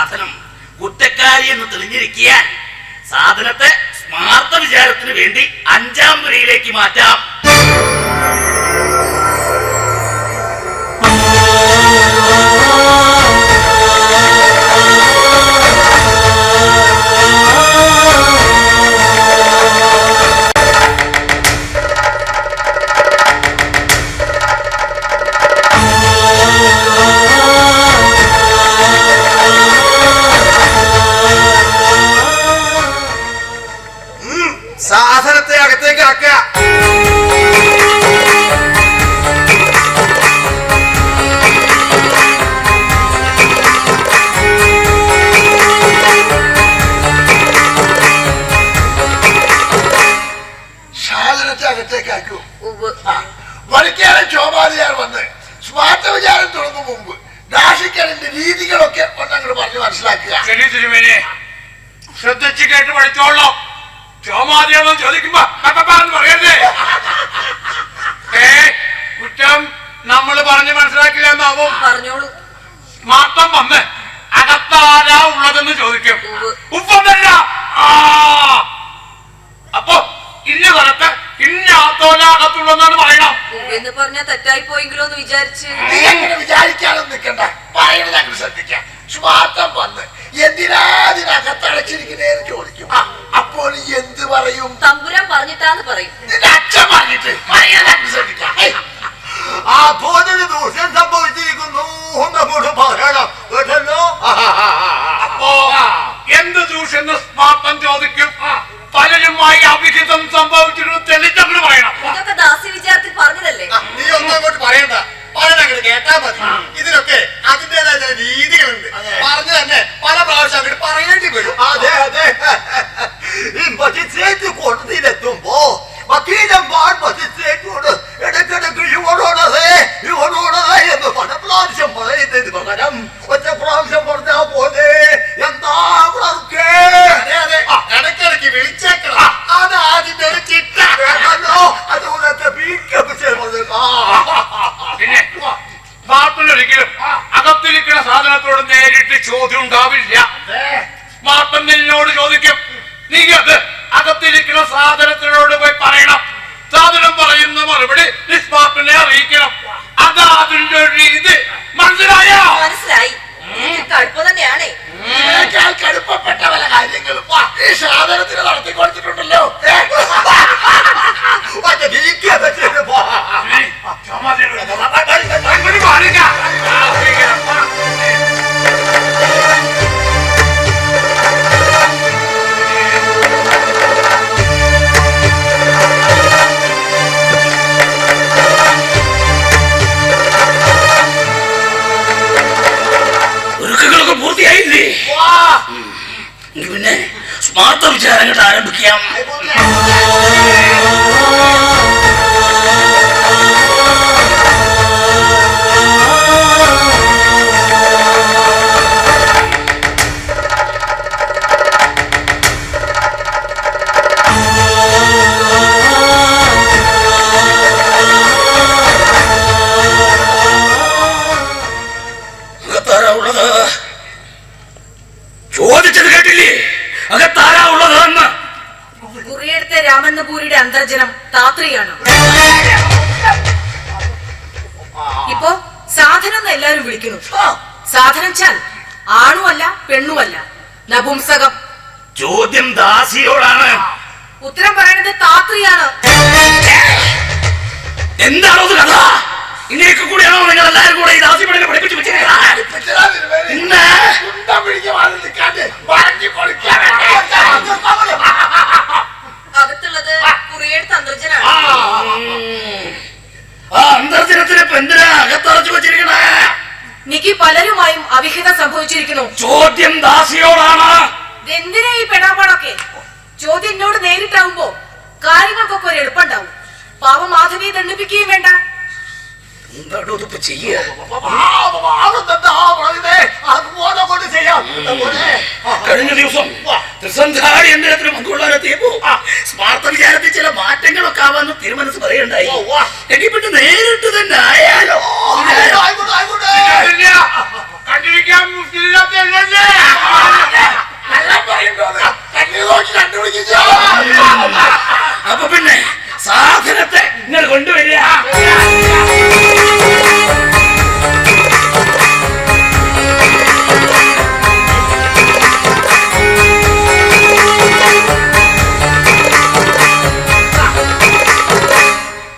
സാധനം കുറ്റക്കാരി എന്ന് തെളിഞ്ഞിരിക്കാൻ സാധനത്തെ സ്മാർത്ഥ വിചാരത്തിന് വേണ്ടി 5-ാം മുറിയിലേക്ക് മാറ്റാം. സാധനത്തെ അകത്തേക്ക് ആക്കുക. സാധനത്തെ അകത്തേക്ക് ആക്കൂ. വഴിക്കാരൻ ചോമാലിയാർ വന്ന് സ്മാർട്ട് വിചാരം തുടങ്ങും മുമ്പ് ദാശിക്കലിന്റെ രീതികളൊക്കെ ഒന്നങ്ങോട്ട് പറഞ്ഞ് മനസ്സിലാക്കുക. ശ്രദ്ധിച്ച് കേട്ട് പഠിച്ചോളൂ. ചോമാതിയാണെന്ന് ചോദിക്കുമ്പോ പറയരുതേ. കുറ്റം നമ്മൾ പറഞ്ഞ് മനസ്സിലാക്കില്ല എന്നാവും. പറഞ്ഞോളൂ. മാട്ടം വന്ന് അകത്താരാ ഉള്ളതെന്ന് ചോദിക്കും. ഉപ്പൊന്നല്ല. അപ്പൊ ഇന്ന സ്ഥലത്ത് ഇന്ന അകത്തുള്ളതെന്നാണ് പറയണം എന്ന് പറഞ്ഞാൽ തെറ്റായി പോയെങ്കിലോ എന്ന് വിചാരിച്ച് വിചാരിക്കാനൊന്നും നിൽക്കണ്ട. പറയുന്നത് അങ്ങനെ ശ്രദ്ധിക്കാം. സ്വാർത്ഥം വന്ന് എന്തിനാതിനകത്തടച്ചിരിക്കുന്നേന്ന് ചോദിക്കും. അപ്പോൾ എന്ത് പറയും? തമ്പുരാൻ പറഞ്ഞിട്ടാന്ന് പറയും. അച്ഛൻ പറഞ്ഞിട്ട് പറയുന്നത് ശ്രദ്ധിക്കാം. ദൂഷ്യം സംഭവിച്ചിരിക്കുന്നു നമ്മോട് പറയണം കേട്ടല്ലോ. അപ്പോ എന്ത് ദൂഷ്യം സ്മാർത്ഥം ചോദിക്കും. പലരുമായി അവിഹിതം സംഭവിച്ചിട്ട് തെളിച്ചങ്ങോട്ട് പറയണം. ഇതൊക്കെ ദാസി വിചാരത്തിൽ പറഞ്ഞതല്ലേ. നീ ഒന്നും അങ്ങോട്ട് പറയണ്ട. പറയണങ്ങോട്ട് കേട്ടാ മതി. ഇതിനൊക്കെ അതിൻ്റെതായ ചില രീതികളുണ്ട്. പറഞ്ഞു തന്നെ പല പ്രാവശ്യം അങ്ങോട്ട് പറയേണ്ടി വരും. അതെ അതെ. മജിസ്ട്രേറ്റ് കോടതിയിലെത്തുമ്പോ വക്കീലം മജിസ്ട്രേറ്റിനോട് ഇടയ്ക്കിടയ്ക്ക് ഇവരോടതേ എന്ന് പല പ്രാവശ്യം പറയുന്നതിന് പകരം ഒറ്റ പ്രാവശ്യം പറഞ്ഞാ പോലെ എന്താ ഇടയ്ക്കിടയ്ക്ക് വിളിച്ചേക്കണം. അത് ആദ്യത്തെ ഒരു ചിട്ട അതുകൊണ്ടത്തെ പിന്നെ സ്മാർട്ടിനൊരിക്കലും അകത്തിരിക്കുന്ന സാധനത്തോട് നേരിട്ട് ചോദ്യം ഉണ്ടാവില്ല. സ്മാർട്ടൻ നിന്നോട് ചോദിക്കും. നീ അത് അകത്തിരിക്കുന്ന സാധനത്തിനോട് പോയി പറയണം. സാധനം പറയുന്ന മറുപടി നീ സ്മാർട്ടിനെ അറിയിക്കണം. അതാ അതിന്റെ ഒരു രീതി. മനസ്സിലായോ? മനസ്സിലായി. കടുപ്പം തന്നെയാണേ. കടുപ്പപ്പെട്ട പല കാര്യങ്ങളും ഈ സാധനത്തിന് നടത്തി കൊടുത്തിട്ടുണ്ടല്ലോ. പൂർത്തിയായില്ലേ? പിന്നെ സ്മാർട്ട വിചാരങ്ങൾ ആരംഭിക്കാം. ചോദിച്ചത് കേട്ടില്ലേ? അകത്താരാ ഉള്ളതെന്ന്. കുറിയെടുത്ത രാമന്നപൂരിയുടെ അന്തർജനം താത്രിയാണ്. ഇപ്പോ സാധനം എന്ന് എല്ലാരും വിളിക്കുന്നു. സാധനം ചാൽ ആണുമല്ല പെണ്ണുമല്ല, നപുംസകം. ചോദ്യം ദാസിയോടാണ്. ഉത്തരം പറയുന്നത് താത്രിയാണ്. എന്താണോ കഥ? ഇങ്ങനെയൊക്കെ കൂടിയാണോ നിങ്ങൾ എല്ലാവരും കൂടെ ഈ ദാസി പെണ്ണിനെ പഠിപ്പിച്ചു വെച്ചിരിക്കുന്നത്? അകത്തുള്ളത് കുറിയെടുത്ത അന്തർജനാണ്. ആ അന്തർജനത്തിന് എന്തിനാ അകത്തടച്ചു വെച്ചിരിക്കണേ? നിക്ക് പലരുമായും അവിഹിതം സംഭവിച്ചിരിക്കുന്നു. ചോദ്യം ദാസിയോടാണ്. എന്തിനാ ഈ പെടാപാടൊക്കെ? ചോദ്യം എന്നോട് നേരിട്ടാവുമ്പോ കാര്യങ്ങൾക്കൊക്കെ ഒരു എളുപ്പമുണ്ടാവും. പാവം മാധവിയെ ദണ്ഡിപ്പിക്കുകയും വേണ്ട. കഴിഞ്ഞ ദിവസം ത്രിസന്ധാരി യന്ത്രത്തിന് പങ്കുകൊള്ളാനെത്തിയപ്പോ സ്മാർട്ട വിചാരത്തിൽ ചില മാറ്റങ്ങളൊക്കെ ആവാന്ന് തിരുമനസ് പറയണ്ടായി. എങ്കിൽ പിന്നെ നേരിട്ട് തന്നെ ആയാലോ? കണ്ടിരിക്കാൻ ഇല്ലാത്തല്ലേ അപ്പൊ പിന്നെ സാധനത്തെ നിങ്ങൾ കൊണ്ടുവരിക.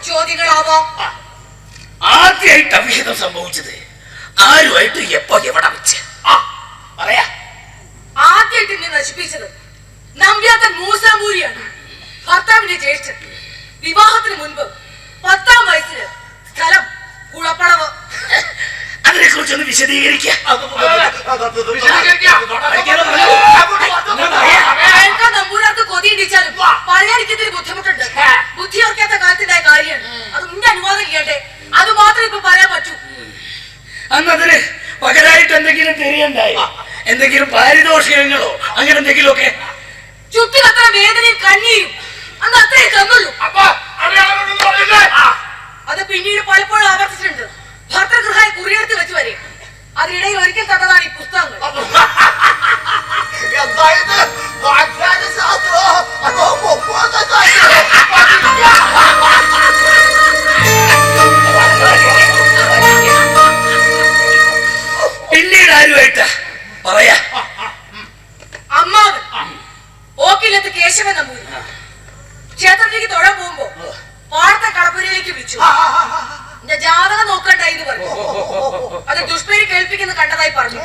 ചോദ്യങ്ങളാവാം. ആദ്യമായിട്ട് അഭിഹിതം സംഭവിച്ചത് ആരുമായിട്ട് എപ്പോ എവിടെ വെച്ച് പറയാ? ആദ്യമായിട്ട് എന്നെ നശിപ്പിച്ചത് നമ്പ്യാത്തൻ മൂസാമൂരിയാണ്. ഭർത്താവിന്റെ ജ്യേഷ്ഠൻ. വിവാഹത്തിന് മുൻപ് 10ാം വയസ്സില് സ്ഥലം കുളപ്പടവ്. അതിനെ കുറിച്ചൊന്ന് വിശദീകരിക്കാം. കേൾക്കാൻ നമ്പൂരാർക്ക് കൊതിയിടിച്ചാലും പറയാനിക്കത്തിന് ബുദ്ധിമുട്ടുണ്ട്. ബുദ്ധി ഓർക്കാത്ത കാലത്തിണ്ടായ കാര്യമാണ്. അത് നിന്റെ അനുവാദം ഇല്ലാണ്ടേ അത് മാത്രം ഇപ്പൊ പറയാൻ പറ്റൂ. അന്നതിന് പകരമായിട്ട് എന്തെങ്കിലും തെരിയണ്ടായി? എന്തെങ്കിലും പാരിതോഷികങ്ങളോ അങ്ങനെ എന്തെങ്കിലും ഒക്കെ? ചുറ്റിനത്ര വേദനയും കഞ്ഞിയും അന്ന് അത്രേ തന്നുള്ളൂ. അത് പിന്നീട് പലപ്പോഴും ആവർത്തിച്ചിട്ടുണ്ട്. ഭർത്തൃഗൃഹായി കുറിയെടുത്ത് വെച്ച് വരെ. അതിനിടയിൽ ഒരിക്കൽ തന്നതാണ് ഈ പുസ്തകങ്ങൾ. പിന്നീട് ആരുമായിട്ടാ പറയാ? അമ്മാവൻ ഓക്കിലത്ത് കേശവൻ നമ്പൂരി ക്ഷേത്രത്തിലേക്ക് തൊഴാൻ പോകുമ്പോ പാടത്തെ കളപ്പുരയിലേക്ക് വിളിച്ചു. എന്റെ ജാതകം നോക്കണ്ടായി എന്ന് പറഞ്ഞു. അത് ദുഷ്പേരി കേൾപ്പിക്കുന്ന കണ്ടതായി പറഞ്ഞു.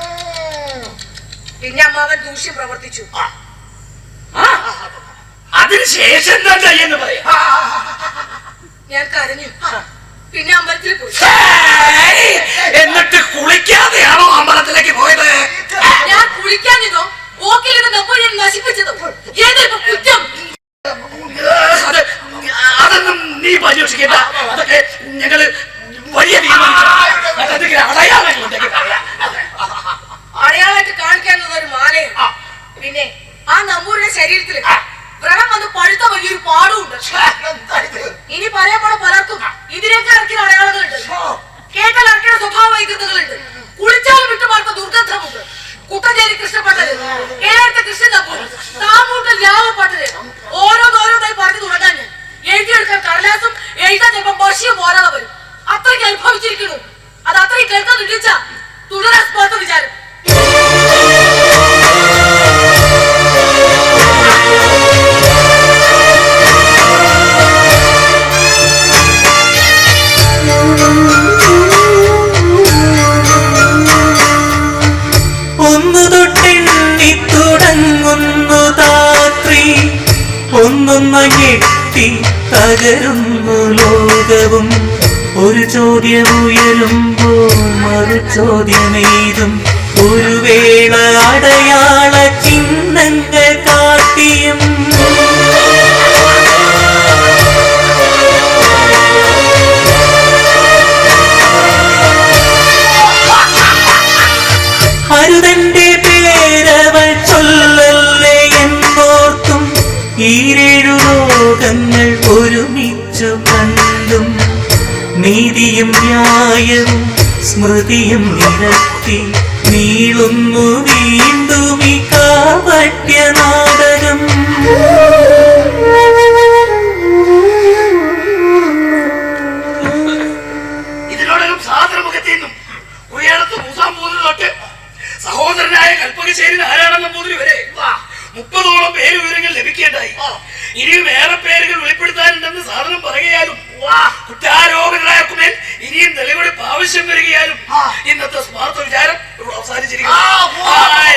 പിന്നെ അമ്മാവൻ ദൂഷ്യം പ്രവർത്തിച്ചു. അതിനുശേഷം എന്താ എന്ന് പറയാ? ഞാൻ കരഞ്ഞു. പിന്നെ അമ്പലത്തിൽ പോയി. എന്നിട്ട് കുളിക്കാതെയാണോ അമ്പലത്തിലേക്ക് പോയത്? ഞാൻ കുളിക്കാഞ്ഞതോ ഓക്കിലത്ത് നമ്പൂരി നശിപ്പിച്ചതോ ഏതൊരു കുറ്റം? അതൊന്നും നീ പരീക്ഷിക്കേണ്ട. അതൊക്കെ ഞങ്ങള് വലിയ അടയാളായിട്ട് കാണിക്കാനുള്ള ഒരു മാലയാണ്. പിന്നെ ആ നമ്പൂരിന്റെ ശരീരത്തില് വ്രണം വന്ന് പഴുത്ത വലിയൊരു പാടുണ്ട്. ഇനി പറയാൻ പോണ പലർക്കും ഇതിനേക്ക് ഇറക്കിയ അടയാളങ്ങളുണ്ട്. കേട്ടാൽ ഇറക്കിയ സ്വഭാവ വൈകൃതങ്ങളുണ്ട്. കുളിച്ചാൽ വിട്ടുമാർത്ത ദുർഗന്ധമുണ്ട്. കുട്ടഞ്ചേരി കൃഷ്ണപ്പട്ടത്, കേരളത്തെ കൃഷ്ണൻ നമ്പൂരി, താമൂട്ടൽ രാമപ്പട്ടത് ഓരോന്നോരോന്നായി പറഞ്ഞു തുടങ്ങാൻ ഞാൻ എഴുതിയെടുക്കാൻ കടലാസും എഴുതാൻ ചിലപ്പോൾ ബഷിയും പോരാതെ വരും. അത്രയ്ക്ക് അനുഭവിച്ചിരിക്കുന്നു. അത് അത്രയും കേൾക്കാൻ തുടിച്ച തുടരാൻ പോലത്തെ വിചാരം. ഒന്നു തൊട്ടെണ്ണി തുടങ്ങുന്നു രാത്രി, ഒന്നൊന്നു ഞെട്ടി തകരുന്നു ലോകവും. ഒരു ചോദ്യം ഉയരുമ്പോൾ മറു ചോദ്യമേതും ഒരു വേള അടയാള ചിഹ്നങ്ങൾ കാട്ടിയും അരുതന്റെ പേരവൾ ചൊല്ലല്ലേ എന്നോർത്തും ഈരേഴു ലോകങ്ങൾ ഒരുമിച്ചു കണ്ടും നീതിയും ന്യായവും സ്മൃതിയും നിരത്തി നീളുന്നു വീണ്ടും ഈ കാപട്യ നാടകം. ഇതിനോടകം സാദരമുഖത്തിൽ നിന്നും കുറിയാടത്ത് മൂസാമ്പൂതിരി തൊട്ട് സഹോദരനായ കൽപ്പകശ്ശേരി നാരായണ നമ്പൂതിരി വരെ 30ഓളം പേര് വിവരങ്ങൾ ലഭിക്കേണ്ടായി. ഇനിയും ഏറെ പേരുകൾ വെളിപ്പെടുത്താനുണ്ടെന്ന് സാധനം പറയുകയാലും കുറ്റാരോപണരായക്കുമേൽ ഇനിയും തെളിവെടുപ്പ് ആവശ്യം വരികയാലും ഇന്നത്തെ സ്മാർത്ത വിചാരം അവസാനിച്ചിരിക്കുന്നു.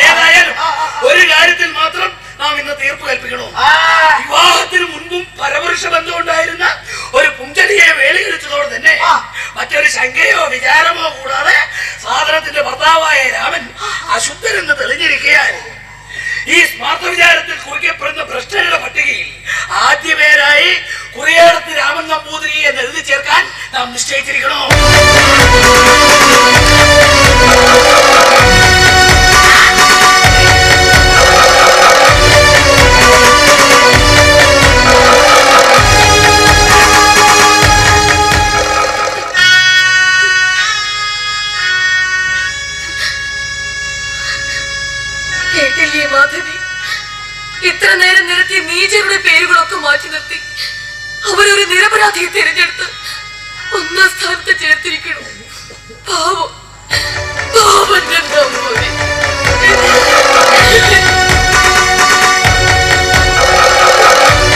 ഏതായാലും ഒരു കാര്യത്തിൽ മാത്രം നാം ഇന്ന് തീർപ്പ് കൽപ്പിക്കണോ? വിവാഹത്തിന് മുൻപും പരപുരുഷ ബന്ധമുണ്ടായിരുന്ന ഒരു പുഞ്ചടിയെ വേളികളിച്ചതോടെ തന്നെ മറ്റൊരു ശങ്കയോ വിചാരമോ കൂടാതെ സാധനത്തിന്റെ ഭർത്താവായ രാമൻ അശുദ്ധരെന്ന് തെളിഞ്ഞിരിക്കുകയാൽ ഈ സ്മാർത്ത വിചാരത്തിൽ കുറിക്കപ്പെടുന്ന ഭ്രഷ്ടരുടെ പട്ടികയിൽ ആദ്യ പേരായി കുറിയാടത്ത് രാമൻ നമ്പൂതിരി എന്ന് എഴുതി ചേർക്കാൻ നാം നിശ്ചയിച്ചിരിക്കണോ? എത്ര നേരം നിരത്തിയ നീചരുടെ പേരുകളൊക്കെ മാറ്റി നിർത്തി അവരൊരു നിരപരാധിയെ തിരഞ്ഞെടുത്ത് ഒന്നാം സ്ഥാനത്ത് ചേർത്തിരിക്കണം. പാവം പാവം നമ്പൂരി.